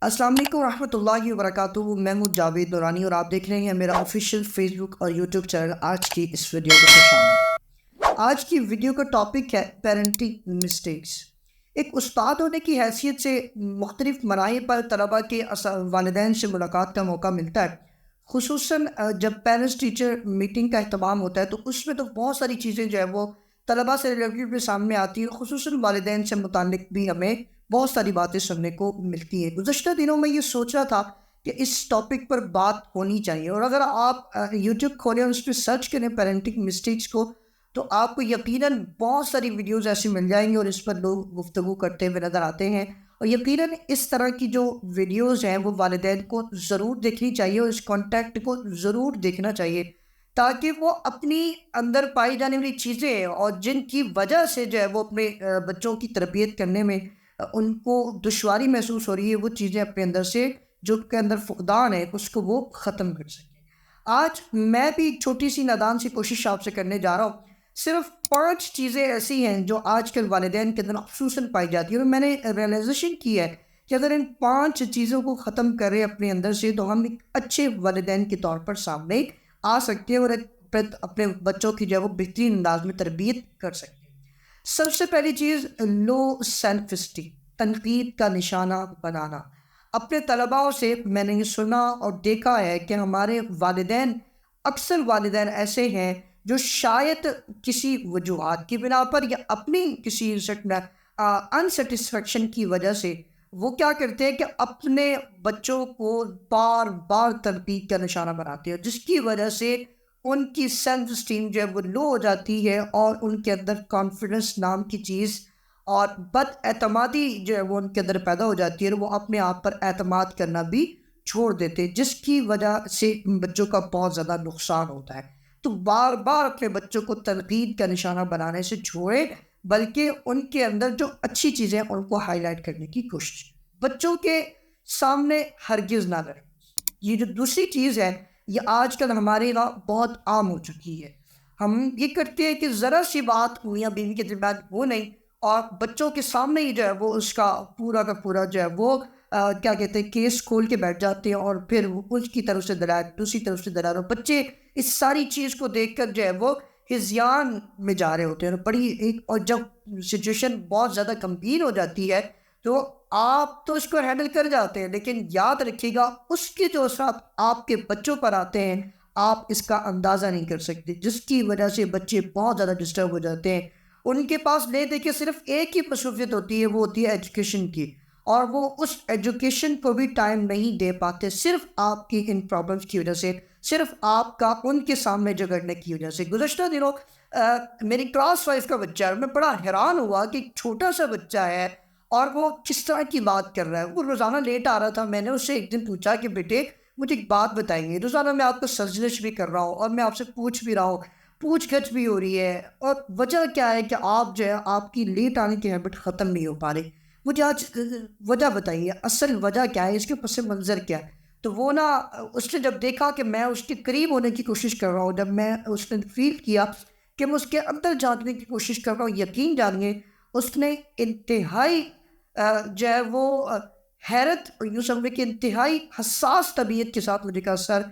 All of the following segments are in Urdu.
السلام علیکم ورحمۃ اللہ وبرکاتہ. میں ہوں جاوید نورانی اور آپ دیکھ رہے ہیں میرا آفیشیل فیس بک اور یوٹیوب چینل. آج کی اس ویڈیو کو خوش آمدید. آج کی ویڈیو کا ٹاپک ہے پیرنٹنگ مسٹیکس. ایک استاد ہونے کی حیثیت سے مختلف مراحل پر طلباء کے والدین سے ملاقات کا موقع ملتا ہے. خصوصاً جب پیرنٹس ٹیچر میٹنگ کا اہتمام ہوتا ہے تو اس میں تو بہت ساری چیزیں جو ہے وہ طلباء سے ریلیٹڈ بھی سامنے آتی ہیں. خصوصاً والدین سے متعلق بھی ہمیں بہت ساری باتیں سننے کو ملتی ہیں. گزشتہ دنوں میں یہ سوچ رہا تھا کہ اس ٹاپک پر بات ہونی چاہیے، اور اگر آپ یوٹیوب کھولیں اور اس پہ سرچ کریں پیرنٹنگ مسٹیکس کو تو آپ کو یقیناً بہت ساری ویڈیوز ایسی مل جائیں گی اور اس پر لوگ گفتگو کرتے ہوئے نظر آتے ہیں. اور یقیناً اس طرح کی جو ویڈیوز ہیں وہ والدین کو ضرور دیکھنی چاہیے اور اس کانٹیکٹ کو ضرور دیکھنا چاہیے تاکہ وہ اپنی اندر پائی جانے والی چیزیں اور جن کی وجہ سے جو ہے وہ اپنے بچوں کی تربیت کرنے میں ان کو دشواری محسوس ہو رہی ہے، وہ چیزیں اپنے اندر سے جو کے اندر فقدان ہے اس کو وہ ختم کر سکیں. آج میں بھی ایک چھوٹی سی نادان سی کوشش آپ سے کرنے جا رہا ہوں. صرف 5 چیزیں ایسی ہیں جو آج کل والدین کے اندر خصوصاً پائی جاتی ہیں، اور میں نے ریئلائزیشن کی ہے کہ اگر ان 5 چیزوں کو ختم کریں اپنے اندر سے تو ہم ایک اچھے والدین کے طور پر سامنے آ سکتے ہیں اور اپنے بچوں کی جو ہے وہ بہترین انداز میں تربیت کر سکتے ہیں. سب سے پہلی چیز لو سیلف اسٹیم، تنقید کا نشانہ بنانا. اپنے طلباء سے میں نے یہ سنا اور دیکھا ہے کہ ہمارے والدین، اکثر والدین ایسے ہیں جو شاید کسی وجوہات کی بنا پر یا اپنی کسی انسیٹسفیکشن کی وجہ سے وہ کیا کرتے ہیں کہ اپنے بچوں کو بار بار تنقید کا نشانہ بناتے ہیں، جس کی وجہ سے ان کی سیلف اسٹیم جو ہے وہ لو ہو جاتی ہے اور ان کے اندر کانفیڈنس نام کی چیز اور بد اعتمادی جو ہے وہ ان کے اندر پیدا ہو جاتی ہے اور وہ اپنے آپ پر اعتماد کرنا بھی چھوڑ دیتے ہیں، جس کی وجہ سے بچوں کا بہت زیادہ نقصان ہوتا ہے. تو بار بار اپنے بچوں کو تنقید کا نشانہ بنانے سے چھوڑیں، بلکہ ان کے اندر جو اچھی چیزیں ان کو ہائی لائٹ کرنے کی کوشش. بچوں کے سامنے ہرگز نہ لڑیں. یہ جو دوسری چیز ہے یہ آج کل ہمارے یہاں بہت عام ہو چکی ہے. ہم یہ کرتے ہیں کہ ذرا سی بات میاں بیوی کے درمیان وہ نہیں اور بچوں کے سامنے ہی جو ہے وہ اس کا پورا جو ہے وہ کیا کہتے ہیں کیس کھول کے بیٹھ جاتے ہیں، اور پھر وہ اس کی طرف سے دلائل دوسری طرف سے دلائل، اور بچے اس ساری چیز کو دیکھ کر جو ہے وہ ہذیان میں جا رہے ہوتے ہیں. اور جب سچویشن بہت زیادہ گمبھیر ہو جاتی ہے تو آپ تو اس کو ہینڈل کر جاتے ہیں، لیکن یاد رکھیے گا اس کے جو اثرات آپ کے بچوں پر آتے ہیں آپ اس کا اندازہ نہیں کر سکتے، جس کی وجہ سے بچے بہت زیادہ ڈسٹرب ہو جاتے ہیں. ان کے پاس لے دے کے صرف ایک ہی مصروفیت ہوتی ہے، وہ ہوتی ہے ایجوکیشن کی، اور وہ اس ایجوکیشن کو بھی ٹائم نہیں دے پاتے صرف آپ کی ان پرابلمس کی وجہ سے، صرف آپ کا ان کے سامنے جھگڑنے کی وجہ سے. گزشتہ دنوں میری کلاس 5 کا بچہ ہے، میں بڑا حیران ہوا کہ ایک چھوٹا سا بچہ ہے اور وہ کس طرح کی بات کر رہا ہے. وہ روزانہ لیٹ آ رہا تھا. میں نے اس سے ایک دن پوچھا کہ بیٹے مجھے ایک بات بتائیے، روزانہ میں آپ کو سرزنش بھی کر رہا ہوں اور میں آپ سے پوچھ بھی رہا ہوں، پوچھ گچھ بھی ہو رہی ہے، اور وجہ کیا ہے کہ آپ جو ہے آپ کی لیٹ آنے کی ہیبٹ ختم نہیں ہو پا رہی. مجھے آج وجہ بتائیے، اصل وجہ کیا ہے، اس کے پس منظر کیا ہے. تو وہ اس نے جب دیکھا کہ میں اس کے قریب ہونے کی کوشش کر رہا ہوں، جب میں اس نے فیل کیا کہ میں اس کے اندر جاننے کی کوشش کر رہا ہوں، یقین جانیے اس نے انتہائی جو ہے وہ حیرت اور یوں سمجھے کہ انتہائی حساس طبیعت کے ساتھ مجھے کہا سر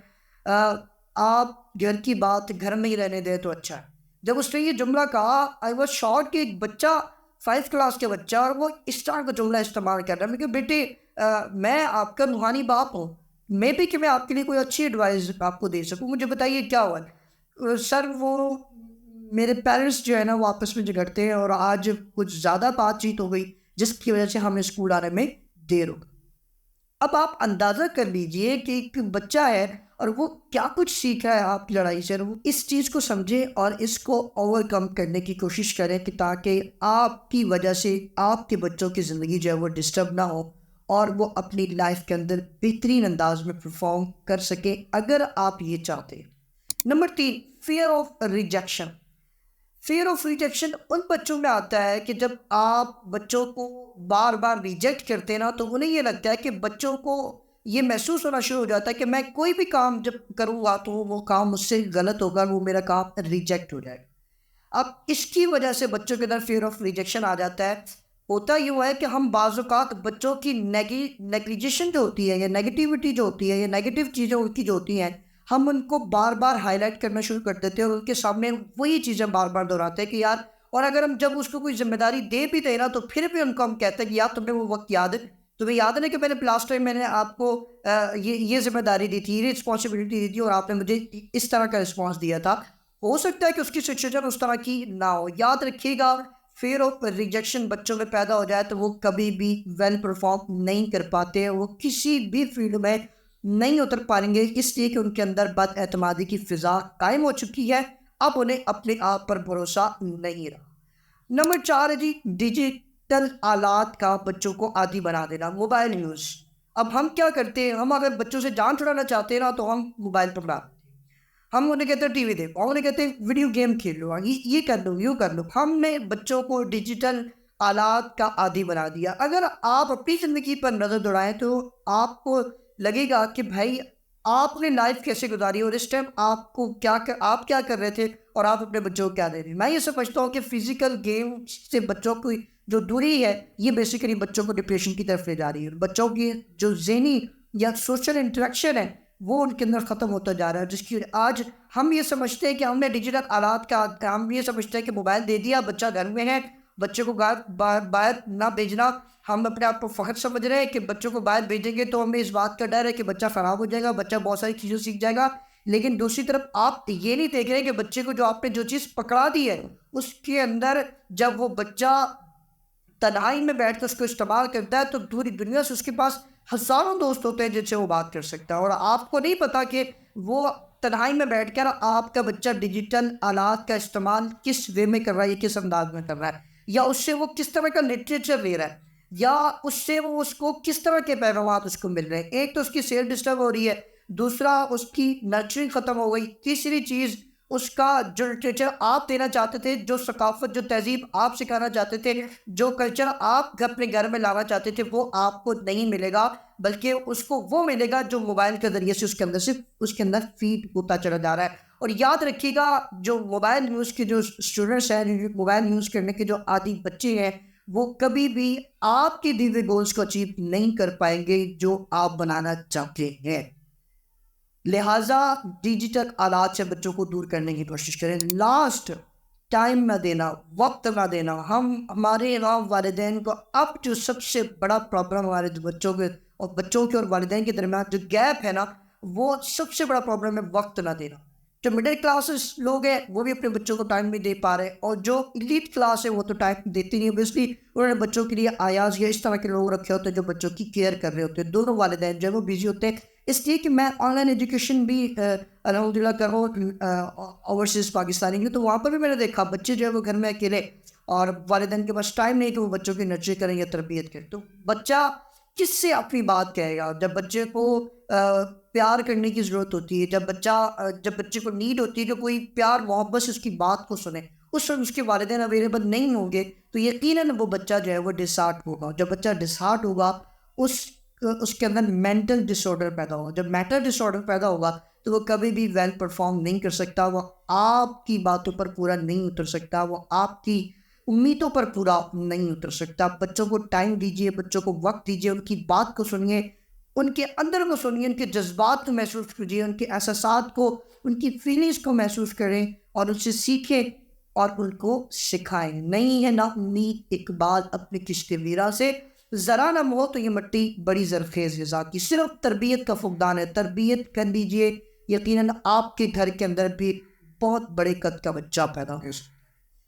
آپ گھر کی بات گھر میں ہی رہنے دیں تو اچھا ہے. جب اس نے یہ جملہ کہا آئی واز شاکڈ کہ ایک بچہ 5 کلاس کے بچہ اور وہ اس طرح کا جملہ استعمال کر رہا ہے. میں کہ بیٹے میں آپ کا روحانی باپ ہوں، میں بھی کہ میں آپ کے لیے کوئی اچھی ایڈوائز آپ کو دے سکوں، مجھے بتائیے کیا ہوا ہے. سر وہ میرے پیرنٹس جو ہے نا وہ آپس میں جھگڑتے ہیں اور آج کچھ زیادہ بات چیت ہو گئی جس کی وجہ سے ہمیں اسکول آنے میں دیر ہو گئی. اب آپ اندازہ کر لیجئے کہ ایک بچہ ہے اور وہ کیا کچھ سیکھ رہا ہے آپ کی لڑائی سے. وہ اس چیز کو سمجھے اور اس کو اوور کم کرنے کی کوشش کریں کہ تاکہ آپ کی وجہ سے آپ کے بچوں کی زندگی جو ہے وہ ڈسٹرب نہ ہو اور وہ اپنی لائف کے اندر بہترین انداز میں پرفارم کر سکے اگر آپ یہ چاہتے ہیں. Number 3، fear of rejection. Fear of rejection ان بچوں میں آتا ہے کہ جب آپ بچوں کو بار بار ریجیکٹ کرتے ہیں نا تو انہیں یہ لگتا ہے کہ بچوں کو یہ محسوس ہونا شروع ہو جاتا ہے کہ میں کوئی بھی کام جب کروں گا تو وہ کام مجھ سے غلط ہوگا، وہ میرا کام ریجیکٹ ہو جائے گا. اب اس کی وجہ سے بچوں کے اندر فیئر آف ریجیکشن آ جاتا ہے. ہوتا یوں ہے کہ ہم بعض اوقات بچوں کی نیگلیجیشن جو ہوتی ہے یا نیگیٹیوٹی جو ہوتی ہے یا نیگیٹیو چیزیں ان کی جو ہوتی ہیں، ہم ان کو بار بار ہائی لائٹ کرنا شروع کر دیتے ہیں اور ان کے سامنے وہی چیزیں بار بار دہراتے ہیں کہ یار، اور اگر ہم جب اس کو کوئی ذمہ داری دے بھی دیں نا تو پھر بھی ان کو ہم کہتے ہیں کہ یار تمہیں وہ وقت یاد ہے، تمہیں یاد ہے نا کہ میں نے لاسٹ ٹائم میں نے آپ کو یہ ذمہ داری دی تھی، یہ رسپانسبلٹی دی تھی اور آپ نے مجھے اس طرح کا رسپانس دیا تھا. ہو سکتا ہے کہ اس کی سچویشن اس طرح کی نہ ہو. یاد رکھیے گا، فیئر آف ریجیکشن بچوں میں پیدا ہو جائے تو وہ کبھی بھی ویل پرفارم نہیں کر پاتے، وہ کسی بھی فیلڈ میں نہیں اتر پائیں گے، اس لیے کہ ان کے اندر بد اعتمادی کی فضا قائم ہو چکی ہے. اب انہیں اپنے آپ پر بھروسہ نہیں رہا. نمبر 4 ہے جی، ڈیجیٹل آلات کا بچوں کو عادی بنا دینا، موبائل یوز. اب ہم کیا کرتے ہیں، ہم اگر بچوں سے جان چھڑانا چاہتے ہیں نا تو ہم موبائل پکڑا، ہم انہیں کہتے ہیں ٹی وی دیکھو، ہم انہیں کہتے ہیں ویڈیو گیم کھیل لو، یہ کر لو، یوں کر لو. ہم نے بچوں کو ڈیجیٹل آلات کا عادی بنا دیا. اگر آپ اپنی زندگی پر نظر دوڑائیں تو آپ کو لگے گا کہ بھائی آپ نے لائف کیسے گزاری اور اس ٹائم آپ کو آپ کیا کر رہے تھے اور آپ اپنے بچوں کو کیا دے رہے ہیں. میں یہ سمجھتا ہوں کہ فزیکل گیم سے بچوں کی جو دوری ہے یہ بیسیکلی بچوں کو ڈپریشن کی طرف لے جا رہی ہے. بچوں کی جو ذہنی یا سوشل انٹریکشن ہے وہ ان کے اندر ختم ہوتا جا رہا ہے، جس کی آج ہم یہ سمجھتے ہیں کہ ہم نے ڈیجیٹل آلات کا، ہم یہ سمجھتے ہیں کہ موبائل دے دیا، بچہ گھر میں ہے، بچے کو باہر نہ بھیجنا. ہم اپنے آپ کو فخر سمجھ رہے ہیں کہ بچوں کو باہر بھیجیں گے تو ہمیں اس بات کا ڈر ہے کہ بچہ خراب ہو جائے گا، بچہ بہت ساری چیزیں سیکھ جائے گا. لیکن دوسری طرف آپ یہ نہیں دیکھ رہے کہ بچے کو جو آپ نے جو چیز پکڑا دی ہے اس کے اندر جب وہ بچہ تنہائی میں بیٹھ کر اس کو استعمال کرتا ہے تو پوری دنیا سے اس کے پاس ہزاروں دوست ہوتے ہیں جن سے وہ بات کر سکتا ہے، اور آپ کو نہیں پتا کہ وہ تنہائی میں بیٹھ کر آپ کا بچہ ڈیجیٹل آلات کا استعمال کس وے میں کر رہا ہے، کس انداز میں کر رہا ہے، یا اس سے وہ کس طرح کا لٹریچر لے رہا ہے، یا اس سے وہ اس کو کس طرح کے پیغامات اس کو مل رہے ہیں. ایک تو اس کی صحت ڈسٹرب ہو رہی ہے، دوسرا اس کی نرچرنگ ختم ہو گئی، تیسری چیز اس کا جو لٹریچر آپ دینا چاہتے تھے، جو ثقافت، جو تہذیب آپ سکھانا چاہتے تھے، جو کلچر آپ اپنے گھر میں لانا چاہتے تھے وہ آپ کو نہیں ملے گا، بلکہ اس کو وہ ملے گا جو موبائل کے ذریعے سے اس کے اندر فیڈ ہوتا چلا جا رہا ہے. اور یاد رکھیے گا، جو موبائل یوز کے جو اسٹوڈنٹس ہیں، موبائل یوز کرنے کے جو عادی بچے ہیں، وہ کبھی بھی آپ کے دیے گولز کو اچیو نہیں کر پائیں گے جو آپ بنانا چاہتے ہیں. لہٰذا ڈیجیٹل آلات سے بچوں کو دور کرنے کی کوشش کریں. لاسٹ، ٹائم نہ دینا، وقت نہ دینا. ہمارے یہاں والدین کو اب جو سب سے بڑا پرابلم ہمارے بچوں کے اور والدین کے درمیان جو گیپ ہے نا، وہ سب سے بڑا پرابلم ہے وقت نہ دینا. جو مڈل کلاسز لوگ ہیں وہ بھی اپنے بچوں کو ٹائم نہیں دے پا رہے، اور جو ایلیٹ کلاس ہے وہ تو ٹائم دیتی نہیں. اوبیسلی انہوں نے بچوں کے لیے آیاز یا اس طرح کے لوگ رکھے ہوتے ہیں جو بچوں کی کیئر کر رہے ہوتے ہیں. دونوں والدین جو ہے وہ بزی ہوتے ہیں. اس لیے کہ میں آن لائن ایجوکیشن بھی الحمد للہ کر رہا ہوں اوورسیز پاکستانی کی، تو وہاں پر بھی میں نے دیکھا بچے جو ہے وہ گھر میں اکیلے اور والدین کے پاس ٹائم نہیں کہ وہ بچوں کی نرچر کریں یا تربیت کریں. تو بچہ کس سے اپنی بات کہے گا جب بچے کو پیار کرنے کی ضرورت ہوتی ہے، جب بچے کو نیڈ ہوتی ہے کہ کوئی پیار محبت سے اس کی بات کو سنے، اس وقت اس کے والدین اویلیبل نہیں ہوں گے تو یقیناً وہ بچہ جو ہے وہ ڈسہارٹ ہوگا. جب بچہ ڈسہارٹ ہوگا اس کے اندر مینٹل ڈس آرڈر پیدا ہوگا. جب مینٹل ڈس آرڈر پیدا ہوگا تو وہ کبھی بھی ویل پرفارم نہیں کر سکتا، وہ آپ کی باتوں پر پورا نہیں اتر سکتا، وہ آپ کی امیدوں پر پورا نہیں اتر سکتا. بچوں کو ٹائم دیجیے، بچوں کو وقت دیجیے، ان کی بات کو سنیے، ان کے اندر کو سنیے، ان کے جذبات کو محسوس کیجیے، ان کے احساسات کو، ان کی فیلنگس کو محسوس کریں اور ان سے سیکھیں اور ان کو سکھائیں. نہیں ہے نا امید اقبال اپنے کشت ویرا سے، ذرا نہ ہو تو یہ مٹی بڑی زرخیز غذا کی. صرف تربیت کا فقدان ہے. تربیت کر لیجیے، یقیناً آپ کے گھر کے اندر بھی بہت بڑے قد کا بچہ پیدا ہو.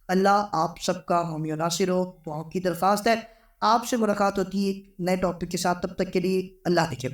اللہ آپ سب کا حامی و ناصر ہو. تو آپ کی درخواست ہے، آپ سے ملاقات ہوتی ہے نئے ٹاپک کے ساتھ. تب تک کے لیے اللہ حافظ.